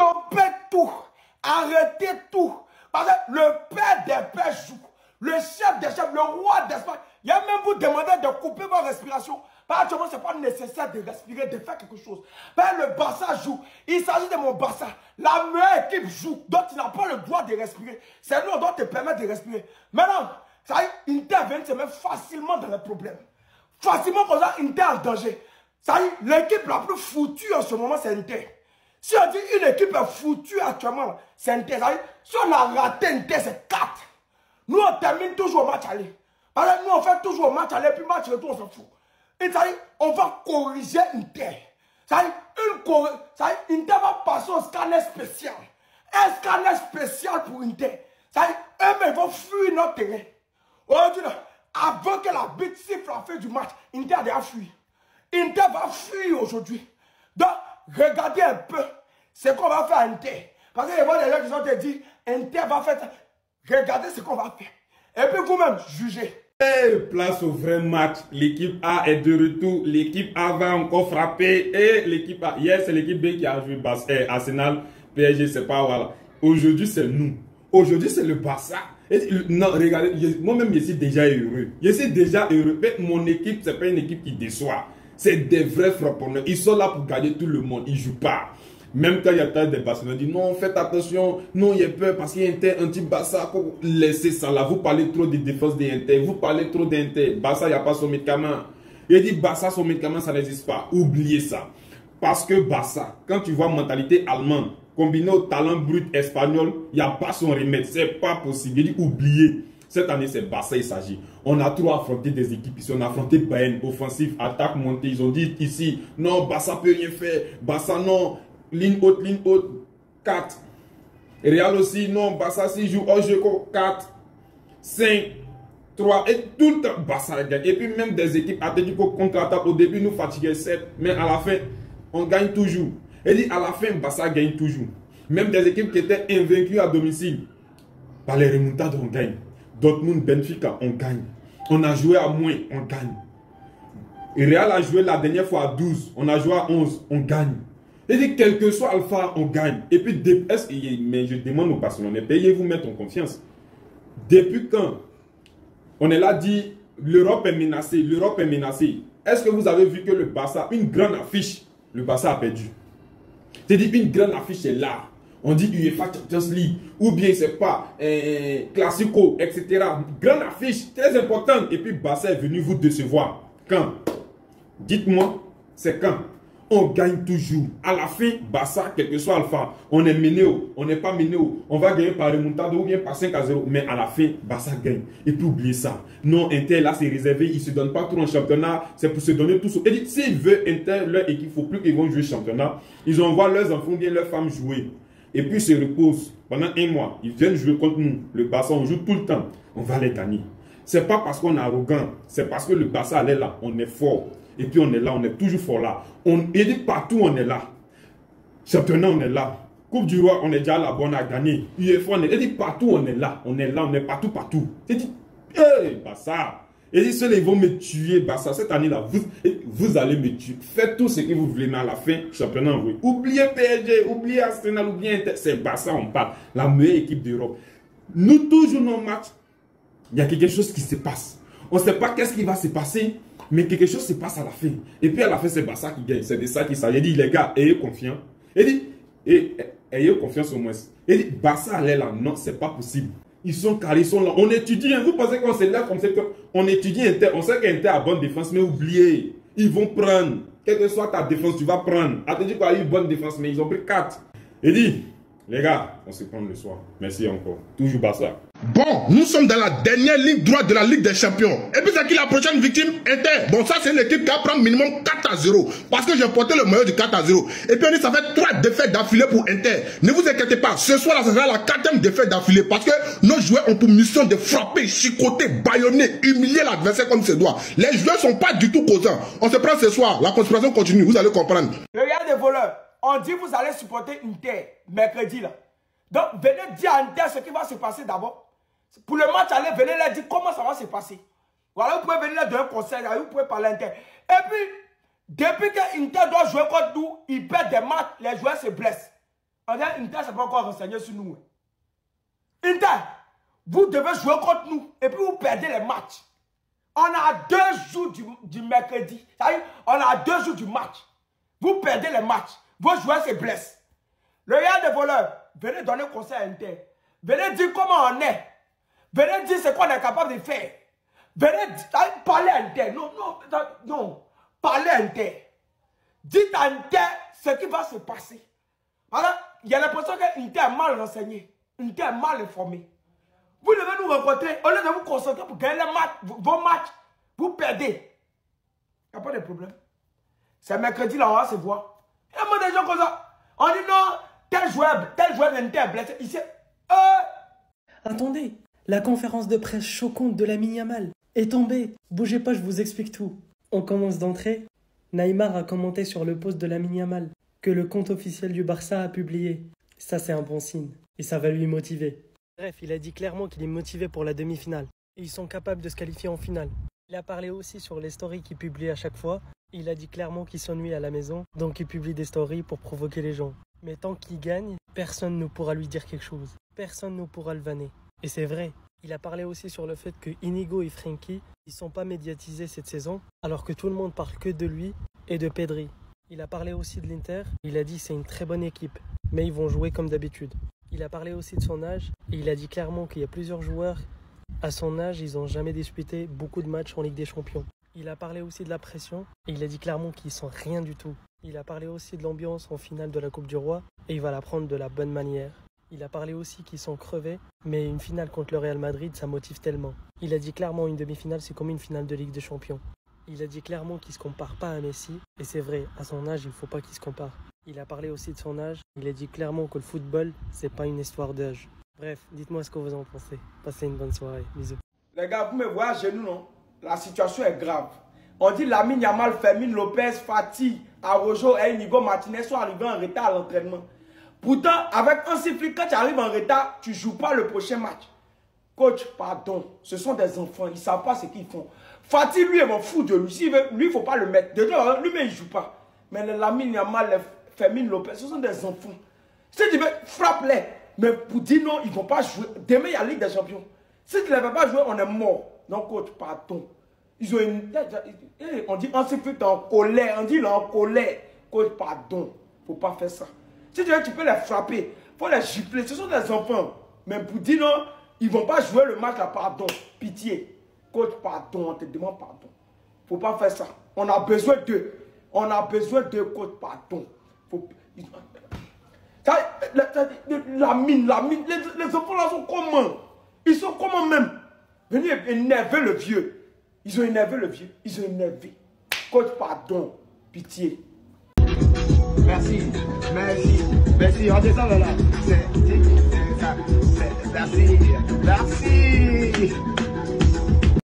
Stoppez tout. Arrêtez tout. Parce que le père des pères joue. Le chef des chefs, le roi d'Espagne. Il y a même vous demandé de couper votre respiration. Parce que ce n'est pas nécessaire de respirer, de faire quelque chose. Parce que le Barça joue. Il s'agit de mon Barça. La meilleure équipe joue. Donc tu n'as pas le droit de respirer. C'est nous, on doit te permettre de respirer. Maintenant, ça y est, Inter vient de se mettre facilement dans les problèmes. Facilement comme ça, Inter en danger. Ça y est, l'équipe la plus foutue en ce moment, c'est Inter. Si on dit une équipe est foutue actuellement, c'est Inter. Ça y est, si on a raté Inter, c'est 4. Nous, on termine toujours au match aller. Parce que nous, on fait toujours au match aller, puis match retour, on s'en fout. Et ça y est, on va corriger Inter. Ça y est, Inter va passer au scanner spécial. Un scanner spécial pour Inter. Ça y est, eux-mêmes vont fuir notre terrain. Aujourd'hui, avant que la bite siffle à la fin du match, Inter a déjà fui. Inter va fuir aujourd'hui. Donc, regardez un peu ce qu'on va faire à Inter. Parce que les gens qui ont dit, Inter va faire ça. Regardez ce qu'on va faire. Et puis vous-même, jugez. Et place au vrai match. L'équipe A est de retour. L'équipe A va encore frapper. Et l'équipe A, hier c'est l'équipe B qui a joué Arsenal, PSG, c'est pas voilà. Aujourd'hui c'est nous. Aujourd'hui c'est le Barça. Et, non, regardez, moi-même je suis déjà heureux. Je suis déjà heureux. Mais mon équipe, c'est pas une équipe qui déçoit. C'est des vrais frappeurs. Ils sont là pour gagner tout le monde. Ils jouent pas. Même quand il y a des Barcelonais qui disent non, faites attention, non, il y a peur parce qu'il y a Inter anti-Barça. Laissez ça là. Vous parlez trop de défense d'Inter. Vous parlez trop d'Inter. Barça, il n'y a pas son médicament. Il dit Barça, son médicament, ça n'existe pas. Oubliez ça. Parce que Barça, quand tu vois mentalité allemande, combiné au talent brut espagnol, il n'y a pas son remède. C'est pas possible. Il dit oubliez. Cette année, c'est Barça, il s'agit. On a trop affronté des équipes ici. On a affronté Bayern, offensif, attaque, montée. Ils ont dit ici, non, Barça peut rien faire. Barça, non. Ligne haute, 4. Real aussi, non, Barça, si joue au jeu, 4, 5, 3. Et tout le temps, Barça gagne. Et puis même des équipes Atlético contre-attaque. Au début, nous fatiguait 7. Mais à la fin, on gagne toujours. Et dit, à la fin, Barça gagne toujours. Même des équipes qui étaient invaincues à domicile. Par les remontades, on gagne. Dortmund, Benfica, on gagne. On a joué à moins, on gagne. Et Real a joué la dernière fois à 12. On a joué à 11, on gagne. Et dit, quel que soit Alpha, on gagne. Et puis, mais je demande aux Barcelonais, payez-vous mettre en confiance. Depuis quand on est là, dit, l'Europe est menacée, l'Europe est menacée. Est-ce que vous avez vu que le Barça, une grande affiche, le Barça a perdu. C'est-à-dire, une grande affiche est là. On dit UEFA Champions League, ou bien c'est pas Classico, etc. Grande affiche, très importante. Et puis Barça est venu vous décevoir. Quand? Dites-moi, c'est quand? On gagne toujours. À la fin, Barça, quel que soit Alpha, on est mené, on n'est pas mené, on va gagner par remontada ou bien par 5-0. Mais à la fin, Barça gagne. Et puis oubliez ça. Non, Inter, là, c'est réservé. Ils ne se donnent pas trop en championnat. C'est pour se donner tout. Et s'ils veulent Inter, leur équipe, il ne faut plus qu'ils vont jouer championnat. Ils envoient leurs enfants, bien leurs femmes jouer. Et puis ils se reposent pendant un mois. Ils viennent jouer contre nous. Le Barça, on joue tout le temps. On va les gagner. Ce n'est pas parce qu'on est arrogant. C'est parce que le Barça, elle est là. On est fort. Et puis on est là. On est toujours fort là. Il dit partout, on est là. Championnat, on est là. Coupe du Roi, on est déjà là. On a gagné. UEFA, on est là. Il dit partout, on est là. On est là. On est partout, partout. Il dit, hé, Barça. Il dit, ceux-là, ils vont me tuer, Barça. Cette année-là, vous allez me tuer. Faites tout ce que vous voulez, mais à la fin, championnat envoyé. Oubliez PSG, oubliez Arsenal, oubliez Inter. C'est Barça, on parle. La meilleure équipe d'Europe. Nous, toujours nos matchs, il y a quelque chose qui se passe. On ne sait pas qu'est-ce qui va se passer, mais quelque chose se passe à la fin. Et puis à la fin, c'est Barça qui gagne. C'est de ça qu'il s'agit. Il dit, les gars, ayez confiance. Il dit, ayez confiance au moins. Il dit, Barça, elle est là. Non, c'est pas possible. Ils sont carrés, ils sont là. On étudie. Vous pensez qu'on se lève comme ça, on étudie Inter. On sait qu'Inter a bonne défense, mais oubliez, ils vont prendre. Quelle que soit ta défense, tu vas prendre. Attendu qu'on a eu une bonne défense, mais ils ont pris 4. Il dit, les gars, on se prend le soir. Merci encore. Toujours Barça. Bon, nous sommes dans la dernière ligne droite de la Ligue des Champions. Et puis c'est qui la prochaine victime? Inter. Bon, ça c'est une équipe qui va prendre minimum 4-0. Parce que j'ai porté le maillot du 4-0. Et puis on dit ça fait 3 défaites d'affilée pour Inter. Ne vous inquiétez pas, ce soir là, ce sera la 4e défaite d'affilée. Parce que nos joueurs ont pour mission de frapper, chicoter, bâillonner, humilier l'adversaire comme se doit. Les joueurs ne sont pas du tout causants. On se prend ce soir, la conspiration continue, vous allez comprendre. Regardez les voleurs, on dit vous allez supporter Inter mercredi là. Donc venez dire à Inter ce qui va se passer d'abord. Pour le match aller, venez leur dire comment ça va se passer. Voilà, vous pouvez venir leur donner un conseil, vous pouvez parler à Inter. Et puis, depuis que Inter doit jouer contre nous, ils perdent des matchs, les joueurs se blessent. Inter, c'est pas encore renseigné sur nous. Inter, vous devez jouer contre nous et puis vous perdez les matchs. On a 2 jours du mercredi. C'est-à-dire, on a 2 jours du match. Vous perdez les matchs. Vos joueurs se blessent. Le Real des voleurs, venez donner conseil à Inter. Venez dire comment on est. Venez dire ce qu'on est capable de faire. Venez parler à Inter. Non. Parlez à Inter. Dites à Inter ce qui va se passer. Alors, il y a l'impression que Inter est mal renseigné. Inter est mal informé. Vous devez nous rencontrer. Au lieu de vous concentrer pour gagner les matchs, vos matchs, vous perdez. Il n'y a pas de problème. C'est mercredi là, on va se voir. Il y a des gens comme ça. On dit non, tel joueur d'Inter est blessé. Ici, Attendez, la conférence de presse choquante de Lamine Yamal est tombée. Bougez pas, je vous explique tout. On commence d'entrée. Neymar a commenté sur le post de Lamine Yamal que le compte officiel du Barça a publié. Ça, c'est un bon signe. Et ça va lui motiver. Bref, il a dit clairement qu'il est motivé pour la demi-finale. Et ils sont capables de se qualifier en finale. Il a parlé aussi sur les stories qu'il publie à chaque fois. Il a dit clairement qu'il s'ennuie à la maison, donc il publie des stories pour provoquer les gens. Mais tant qu'il gagne, personne ne pourra lui dire quelque chose. Personne ne pourra le vanner. Et c'est vrai. Il a parlé aussi sur le fait que Inigo et Frenkie, ils sont pas médiatisés cette saison, alors que tout le monde parle que de lui et de Pedri. Il a parlé aussi de l'Inter. Il a dit c'est une très bonne équipe, mais ils vont jouer comme d'habitude. Il a parlé aussi de son âge et il a dit clairement qu'il y a plusieurs joueurs à son âge, ils n'ont jamais disputé beaucoup de matchs en Ligue des Champions. Il a parlé aussi de la pression et il a dit clairement qu'il ne sent rien du tout. Il a parlé aussi de l'ambiance en finale de la Coupe du Roi et il va la prendre de la bonne manière. Il a parlé aussi qu'ils sont crevés, mais une finale contre le Real Madrid, ça motive tellement. Il a dit clairement une demi-finale, c'est comme une finale de Ligue des Champions. Il a dit clairement qu'il ne se compare pas à Messi, et c'est vrai, à son âge, il ne faut pas qu'il se compare. Il a parlé aussi de son âge, il a dit clairement que le football, c'est pas une histoire d'âge. Bref, dites-moi ce que vous en pensez. Passez une bonne soirée, bisous. Les gars, vous me voyez à genoux, non? La situation est grave. On dit Lamine Yamal, Fermin Lopez, Fati, Araujo et Inigo Martinez sont arrivés en retard à l'entraînement. Pourtant, avec un sifflet, quand tu arrives en retard, tu ne joues pas le prochain match. Coach, pardon, ce sont des enfants, ils ne savent pas ce qu'ils font. Fatih, lui, il m'en fout de lui. S'il veut, lui, il ne faut pas le mettre. Déjà, lui, mais il ne joue pas. Mais les Lamine Yamal, les Fermin Lopez, ce sont des enfants. Si tu veux, frappe-les. Mais pour dire non, ils ne vont pas jouer. Demain, il y a la Ligue des Champions. Si tu ne les fais pas jouer, on est mort. Non, coach, pardon. Ils ont une... On dit un sifflet en colère. On dit il est en colère. Coach, pardon. Il ne faut pas faire ça. Si tu veux, tu peux les frapper. Il faut les gifler. Ce sont des enfants. Mais pour dire non, ils ne vont pas jouer le match là, pardon. Pitié. Coach, pardon. On te demande pardon. Il ne faut pas faire ça. On a besoin d'eux. On a besoin d'eux, coach, pardon. La mine. Les enfants là sont comment? Ils sont comment même? Venez énerver le vieux. Ils ont énervé le vieux. Ils ont énervé. Coach, pardon. Pitié. Merci. On descend là. Merci.